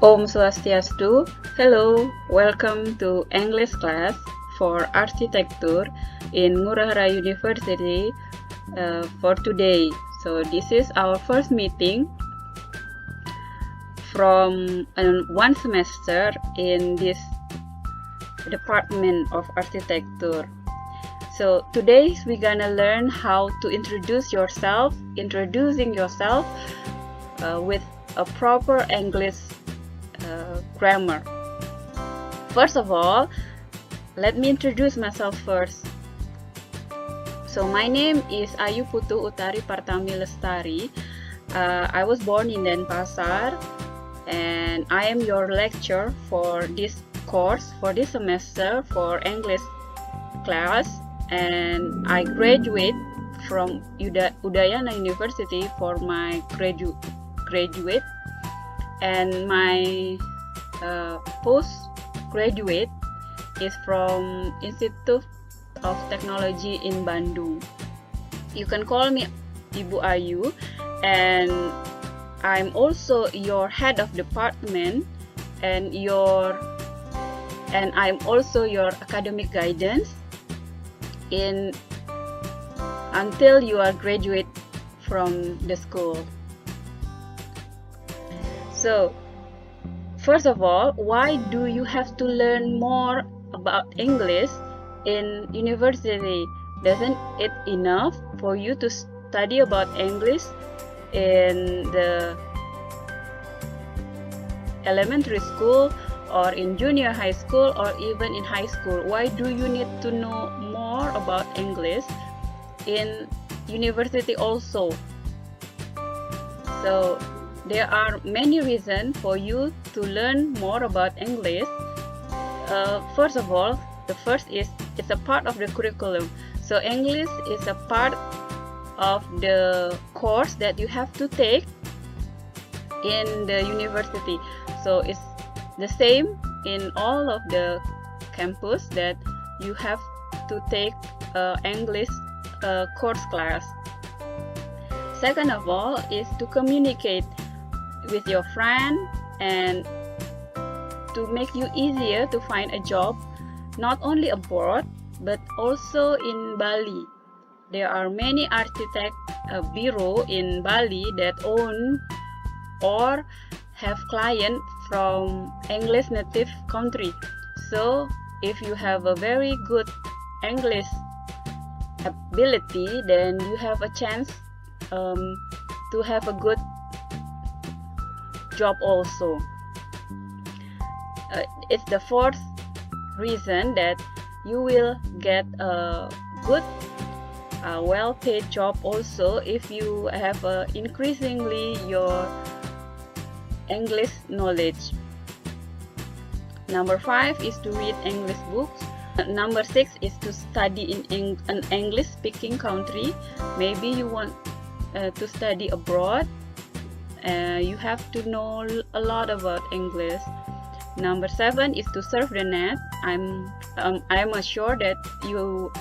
Om Swastiastu. Hello, welcome to English class for architecture in Ngurah Rai University for today. So this is our first meeting from one semester in this department of architecture. So today we're gonna learn how to introducing yourself with a proper English grammar. First of all, let me introduce myself first. So my name is Ayu Putu Utari Partami Lestari. I was born in Denpasar, and I am your lecturer for this course, for this semester, for English class. And I graduate from Udayana University for my graduate, and my postgraduate is from Institute of Technology in Bandung. You can call me Ibu Ayu, and I'm also your head of department, and I'm also your academic guidance until you are graduate from the school. So first of all, why do you have to learn more about English in university? Doesn't it enough for you to study about English in the elementary school or in junior high school or even in high school? Why do you need to know more about English in university also? So there are many reasons for you to learn more about English. First of all, the first is it's a part of the curriculum. So English is a part of the course that you have to take in the university. So it's the same in all of the campus that you have to take English course class. Second of all is to communicate with your friend and to make you easier to find a job, not only abroad but also in Bali. There are many architect bureau in Bali that own or have clients from English native country. So if you have a very good English ability, then you have a chance to have a good job also. It's the fourth reason that you will get a good well-paid job also if you have increasingly your English knowledge. Number 5 is to read English books. Number 6 is to study in an English speaking country. Maybe you want to study abroad. You have to know a lot about English. Number 7 is to surf the net. I'm assured that you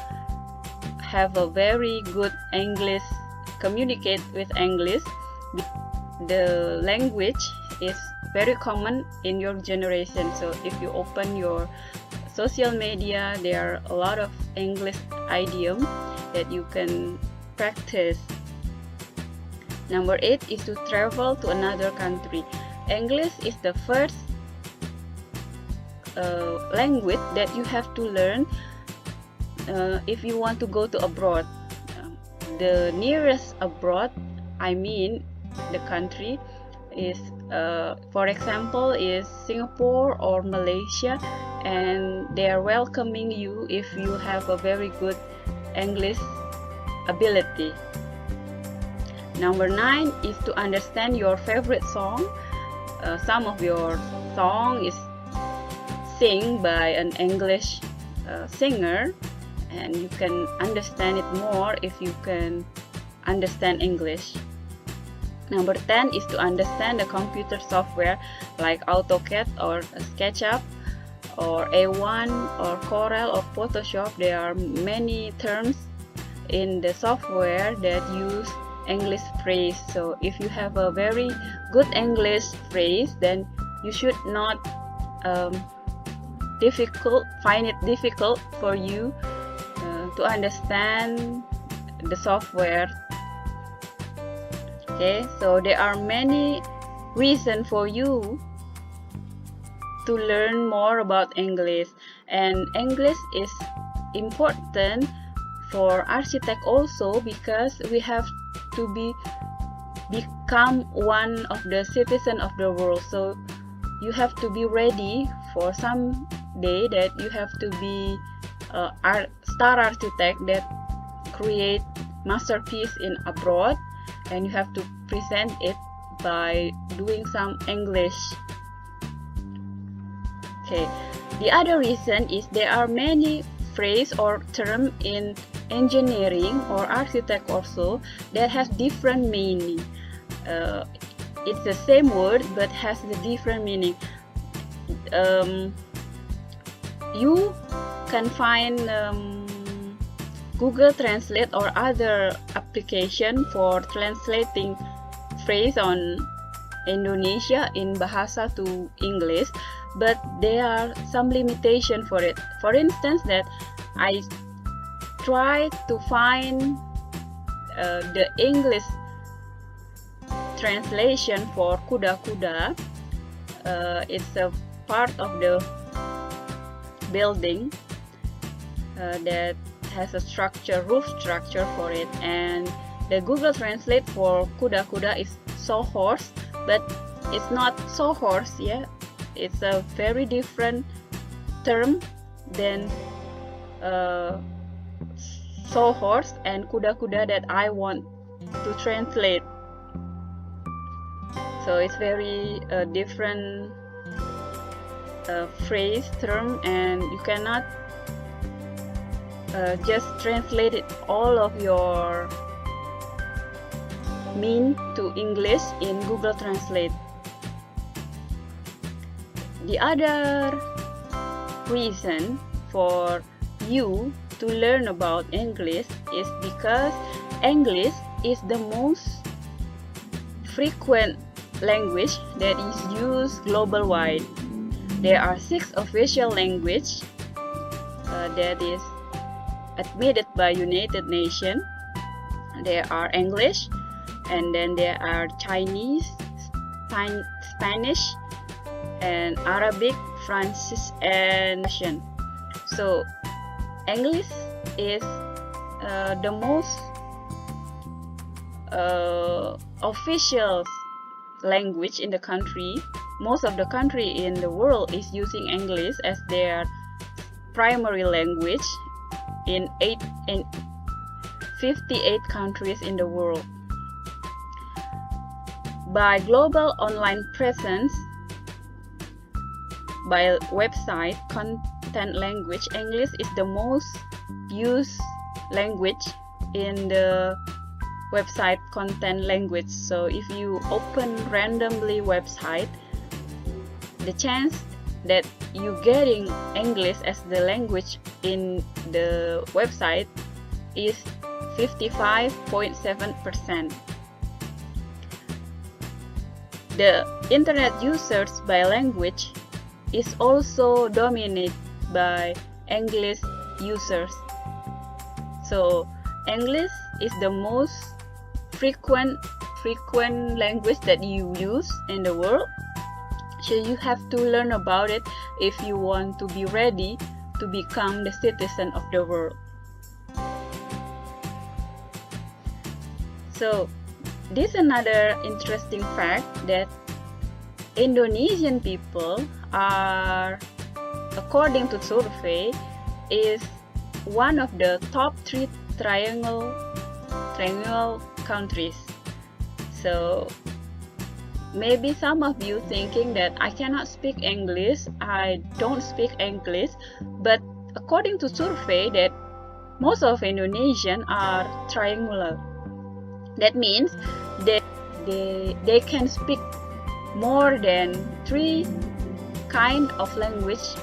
have a very good English, communicate with English. The language is very common in your generation. So if you open your social media, there are a lot of English idioms that you can practice. Number 8 is to travel to another country. English is the first language that you have to learn if you want to go to abroad. The nearest abroad, I mean the country, is for example is Singapore or Malaysia, and they are welcoming you if you have a very good English ability. Number 9 is to understand your favorite song. Some of your song is sing by an English singer, and you can understand it more if you can understand English. Number 10 is to understand the computer software like AutoCAD or SketchUp or A1 or Corel or Photoshop. There are many terms in the software that use English phrase. So if you have a very good English phrase, then you should not find it difficult for you to understand the software. Okay, so there are many reasons for you to learn more about English, and English is important for architect also, because we have to become one of the citizen of the world. So you have to be ready for some day that you have to be a star architect that create masterpiece in abroad, and you have to present it by doing some English. Okay, the other reason is there are many phrase or term in engineering or architect also that has different meaning. It's the same word but has a different meaning. You can find Google Translate or other application for translating phrase on Indonesia in Bahasa to English, but there are some limitation for it. For instance, that I try to find the English translation for kuda-kuda. It's a part of the building that has a roof structure for it, and the Google Translate for kuda-kuda is sawhorse, but it's not sawhorse. Yeah, it's a very different term than sawhorse and kuda-kuda that I want to translate. So it's very different phrase, term, and you cannot just translate it all of your mean to English in Google Translate. The other reason for you to learn about English is because English is the most frequent language that is used global wide. There are 6 official languages that is admitted by United Nations. There are English, and then there are Chinese, Spanish, and Arabic, French, and Russian. So English is the most official language in the country. Most of the country in the world is using English as their primary language in 58 countries in the world. By global online presence, by website content language, English is the most used language in the website content language. So if you open randomly website, the chance that you getting English as the language in the website is 55.7%. The internet users by language is also dominated by English users. So English is the most frequent language that you use in the world. So you have to learn about it if you want to be ready to become the citizen of the world. So this is another interesting fact, that Indonesian people are, according to survey, is one of the top 3 triangle countries. So maybe some of you thinking that I cannot speak English, I don't speak English, but according to survey that most of Indonesian are triangular. That means they can speak more than 3 kind of language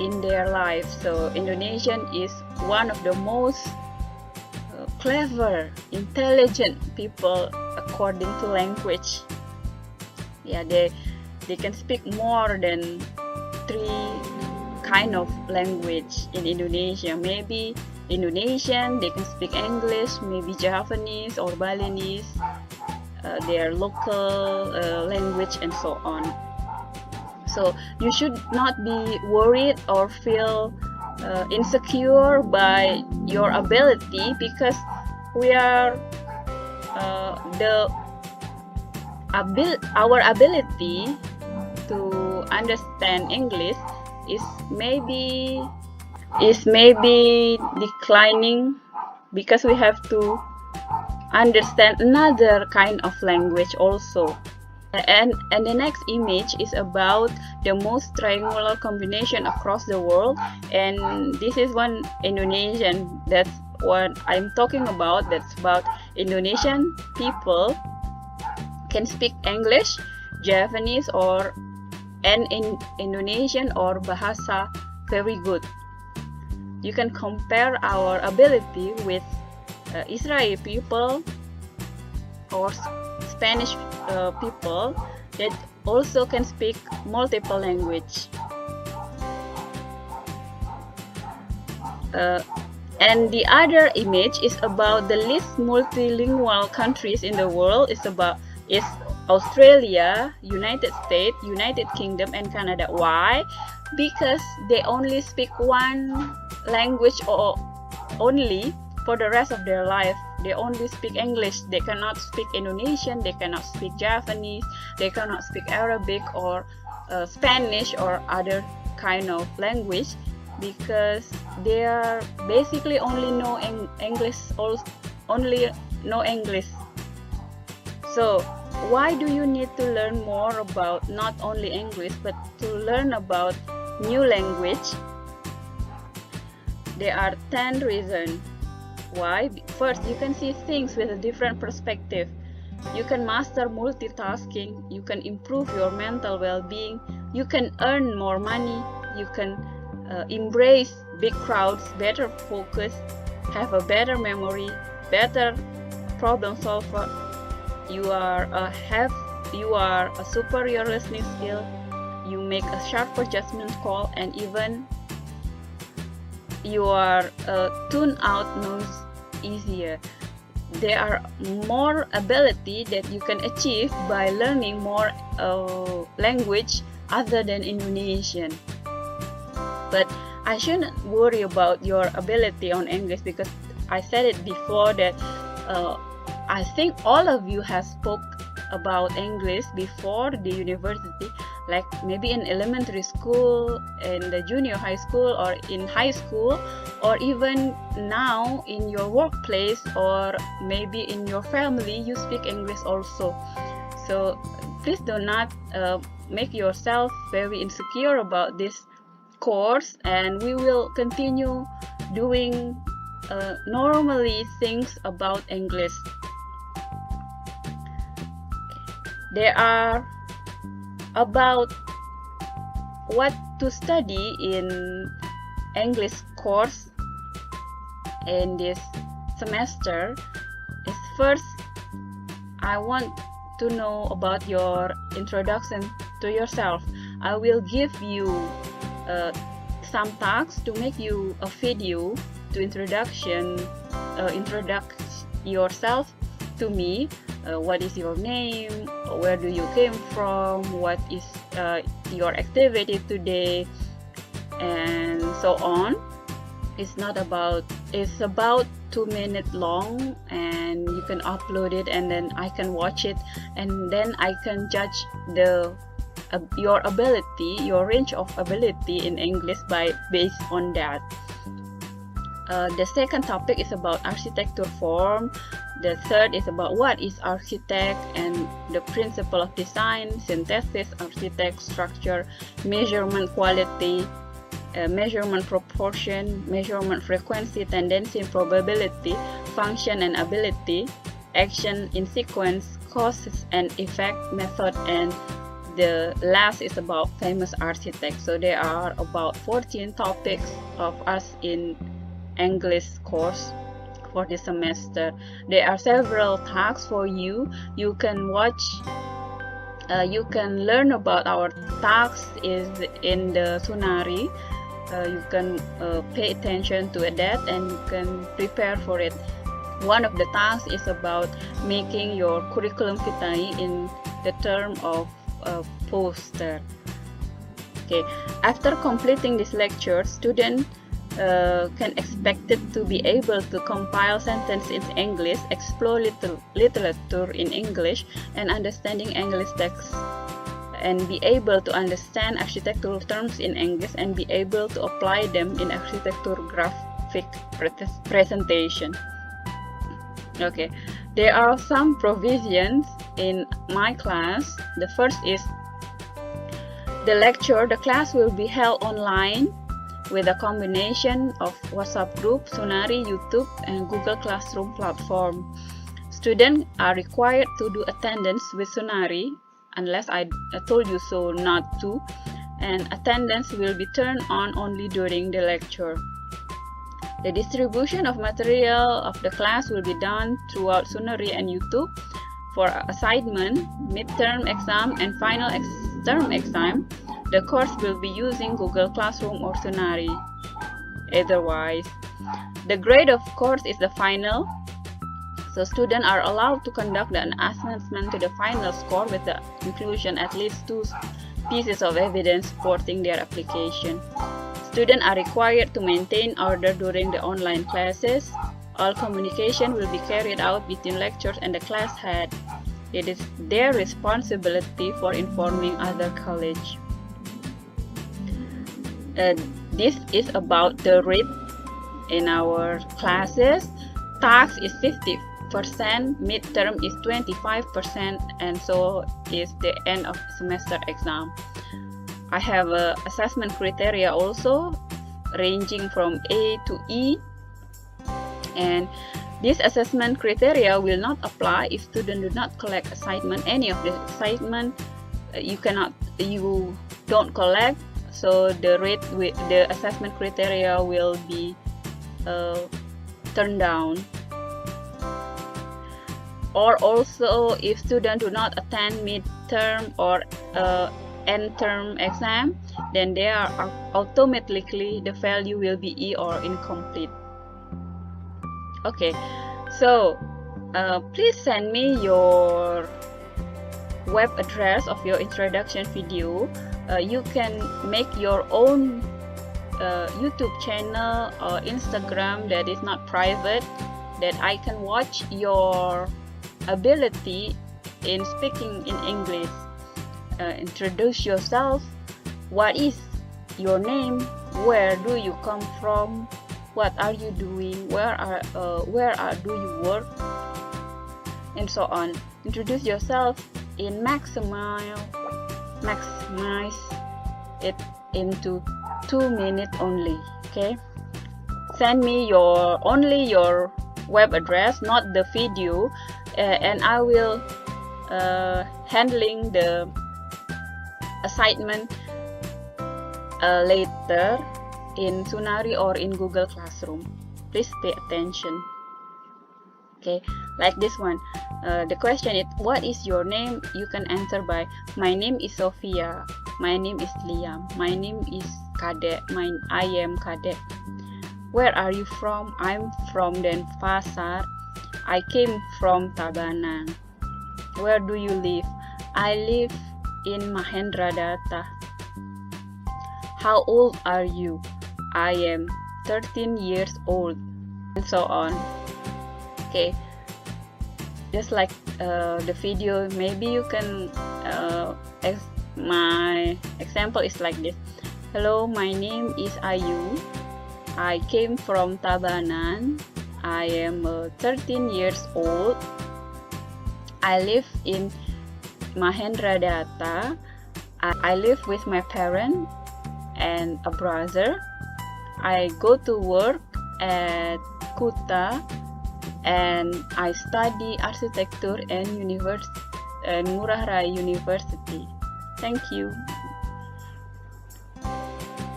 in their life. So Indonesian is one of the most clever, intelligent people according to language. Yeah, they can speak more than 3 kind of language in Indonesia. Maybe Indonesian, they can speak English, maybe Japanese or Balinese, their local language, and so on. So you should not be worried or feel insecure by your ability, because we are our ability to understand English is maybe declining, because we have to understand another kind of language also. And the next image is about the most triangular combination across the world, and this is one Indonesian. That's what I'm talking about. That's about Indonesian people can speak English, Japanese, and in Indonesian or Bahasa very good. You can compare our ability with Israeli people or Spanish people that also can speak multiple language. And the other image is about the least multilingual countries in the world. Is Australia, United States, United Kingdom, and Canada. Why? Because they only speak one language or only for the rest of their life. They only speak English. They cannot speak Indonesian, they cannot speak Japanese, they cannot speak Arabic or Spanish or other kind of language, because they are basically only know English, only know English. So why do you need to learn more about not only English but to learn about new language? There are 10 reasons why. First, you can see things with a different perspective. You can master multitasking, you can improve your mental well-being, you can earn more money, you can embrace big crowds, better focus, have a better memory, better problem solver. You are a superior listening skill, you make a sharper judgment call, and even you are tune out noise easier. There are more ability that you can achieve by learning more language other than Indonesian. But I shouldn't worry about your ability on English, because I said it before that I think all of you have spoke about English before the university, like maybe in elementary school, in the junior high school, or in high school, or even now in your workplace, or maybe in your family you speak English also. So please do not make yourself very insecure about this course, and we will continue doing normally things about English. There are about what to study in English course in this semester. Is first, I want to know about your introduction to yourself. I will give you some tasks to make you a video to introduce yourself to me. What is your name? Where do you came from? What is your activity today? And so on. It's about 2 minutes long, and you can upload it, and then I can watch it, and then I can judge your ability, your range of ability in English based on that. The second topic is about architecture form. The third is about what is architect and the principle of design, synthesis, architect, structure, measurement quality, measurement proportion, measurement frequency, tendency, probability, function and ability, action in sequence, causes and effect, method, and the last is about famous architects. So there are about 14 topics of us in English course for this semester. There are several tasks for you. You can watch You can learn about our tasks is in the Sunari. You can pay attention to that and you can prepare for it. One of the tasks is about making your curriculum vitae in the term of poster. Okay, after completing this lecture, students can expected to be able to compile sentences in English, explore literature in English, and understanding English text, and be able to understand architectural terms in English and be able to apply them in architecture graphic presentation. Okay, there are some provisions in my class. The first is the class will be held online with a combination of WhatsApp group, Sunari, YouTube, and Google Classroom platform. Students are required to do attendance with Sunari, unless I told you so not to, and attendance will be turned on only during the lecture. The distribution of material of the class will be done throughout Sunari and YouTube. For assignment, midterm exam, and final term exam, the course will be using Google Classroom or Sunari. Otherwise, the grade of course is the final. So students are allowed to conduct an assessment to the final score with the inclusion at least 2 pieces of evidence supporting their application. Students are required to maintain order during the online classes. All communication will be carried out between lecturers and the class head. It is their responsibility for informing other college. This is about the rate in our classes. Tax is 50%, midterm is 25%, and so is the end of semester exam. I have assessment criteria also ranging from A to E, and this assessment criteria will not apply if students do not collect assignment. Any of the assignment you don't collect, so the rate with the assessment criteria will be turned down. Or also, if students do not attend midterm or end term exam, then they are automatically the value will be E or incomplete. Okay, so please send me your web address of your introduction video. You can make your own YouTube channel or Instagram that is not private, that I can watch your ability in speaking in English. Introduce yourself. What is your name? Where do you come from? What are you doing? Where do you work? And so on. Introduce yourself in maximize it into 2 minutes only. Okay. Send me only your web address, not the video, and I will handling the assignment later in Sunari or in Google Classroom. Please pay attention. Okay, like this one. The question is, what is your name? You can answer by, my name is Sophia, my name is Liam, my name is Kade, I am Kade. Where are you from? I'm from Denpasar. I came from Tabanan. Where do you live? I live in Mahendradatta. How old are you? I am 13 years old, and so on. Okay, just like the video, maybe you can my example is like this. Hello, my name is Ayu. I came from Tabanan. I am 13 years old. I live in Mahendradatta. I live with my parents and a brother. I go to work at Kuta, and I study architecture and Ngurah Rai University. Thank you.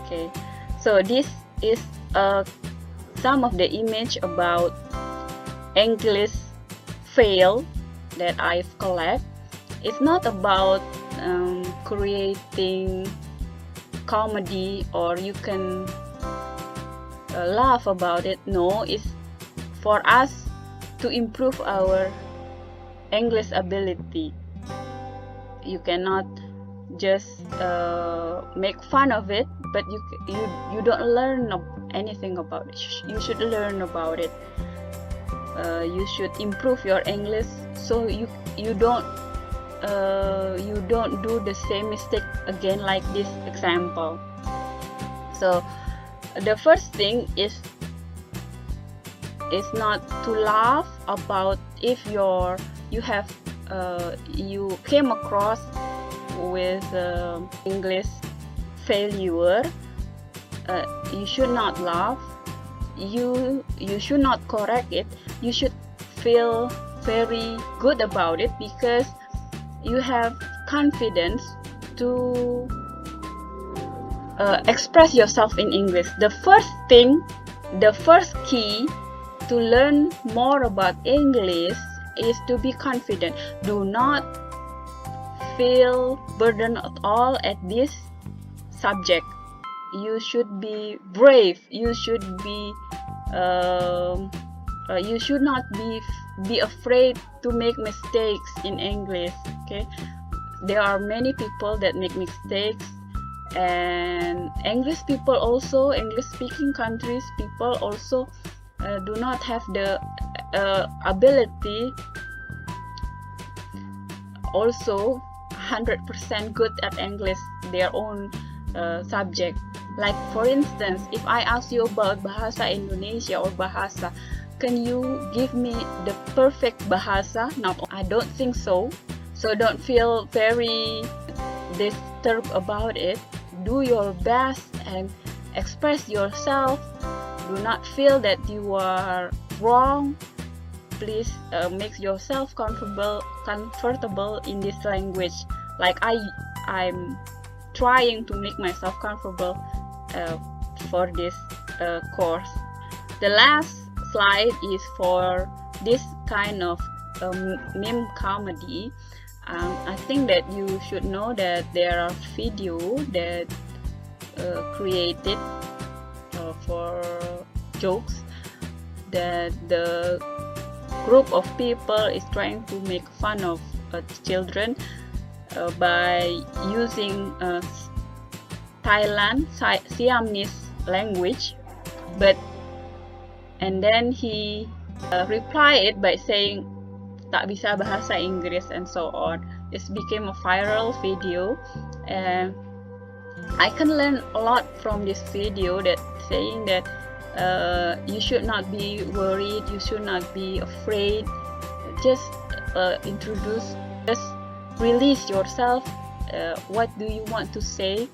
Okay, so this is some of the image about English fail that I've collected. It's not about creating comedy or you can laugh about it. No, it's for us to improve our English ability. You cannot just make fun of it, but you don't learn anything about it. You should learn about it. You should improve your English so you don't do the same mistake again, like this example. So the first thing is not to laugh about if you came across with English failure. You should not laugh. You should not correct it. You should feel very good about it because you have confidence to express yourself in English. The first key to learn more about English is to be confident. Do not feel burdened at all at this subject. You should be brave. You should be you should not be afraid to make mistakes in English. Okay, there are many people that make mistakes, and English people also, English speaking countries people also do not have the ability also 100% good at English, their own subject. Like for instance, if I ask you about Bahasa Indonesia or Bahasa, can you give me the perfect Bahasa? No, I don't think so. So don't feel very disturbed about it. Do your best and express yourself. Do not feel that you are wrong. Please make yourself comfortable in this language. Like I'm trying to make myself comfortable for this course. The last slide is for this kind of meme comedy. I think that you should know that there are videos that created for jokes, that the group of people is trying to make fun of children by using Thailand Siamese language, and then he replied by saying tak bisa bahasa Inggris and so on. It became a viral video, and I can learn a lot from this video, that saying that you should not be worried, you should not be afraid. Just just release yourself. What do you want to say?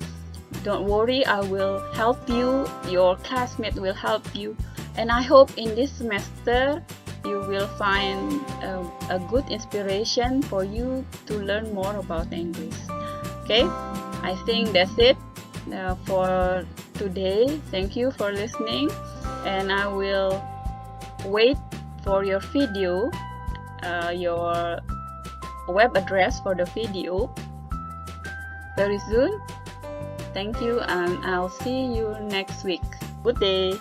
Don't worry, I will help you, your classmate will help you, and I hope in this semester you will find a good inspiration for you to learn more about English. Okay, I think that's it for today. Thank you for listening, and I will wait for your video, your web address for the video very soon. Thank you, and I'll see you next week. Good day.